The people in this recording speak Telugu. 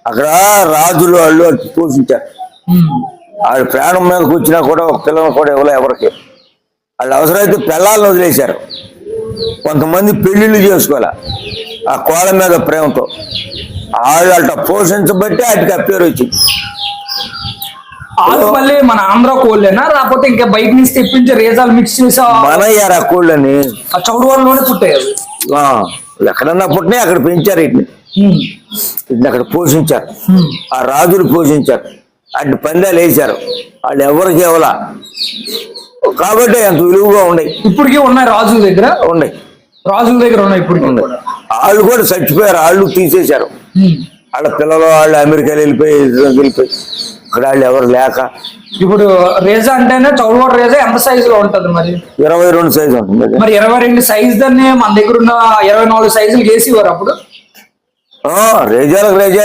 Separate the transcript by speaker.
Speaker 1: అక్కడ రాజులు వాళ్ళు పోషించారు. వాళ్ళ ప్రాణం మీదకి వచ్చినా కూడా ఒక పిల్లలు కూడా ఇవ్వలే ఎవరికి. వాళ్ళు అవసరమైతే పిల్లల్ని వదిలేశారు. కొంతమంది పెళ్లిళ్ళు చేసుకోలే ఆ కోళ్ళ మీద ప్రేమతో. వాళ్ళు అట్లా పోషించబట్టి వాటికి ఆ పేరు వచ్చింది.
Speaker 2: మళ్ళీ మన ఆంధ్ర కోళ్ళేనా లేకపోతే ఇంకా బయట నుంచి తెప్పించి రేజాలు మిక్స్ చేసి
Speaker 1: మనయ్యారు ఆ కోళ్ళని.
Speaker 2: ఆ చౌడవరంలోనే పుట్టాయి అవి.
Speaker 1: ఎక్కడన్నా పుట్టినాయి అక్కడ పెంచారు. వీటిని అక్కడ పోషించారు. ఆ రాజులు పోషించారు. అటు పందాలు వేశారు. వాళ్ళు ఎవరికి ఇవ్వలా కాబట్టి అంత విలువగా ఉన్నాయి.
Speaker 2: ఇప్పటికీ ఉన్నాయి రాజుల దగ్గర
Speaker 1: ఉన్నాయి.
Speaker 2: ఇప్పటికీ
Speaker 1: ఉన్నాయి. వాళ్ళు కూడా చచ్చిపోయారు. వాళ్ళు తీసేశారు. వాళ్ళ పిల్లలు వాళ్ళు అమెరికాలో వెళ్ళిపోయి అక్కడ వాళ్ళు ఎవరు లేక.
Speaker 2: ఇప్పుడు రేజా అంటేనే చౌడవరం రేజా ఎంత సైజు లో ఉంటది మరి?
Speaker 1: 22 సైజు ఉంటుంది.
Speaker 2: మరి 22 సైజు దాన్ని మన దగ్గర ఉన్న 24 సైజులు వేసేవారు అప్పుడు.
Speaker 1: రేజాలకు రేజా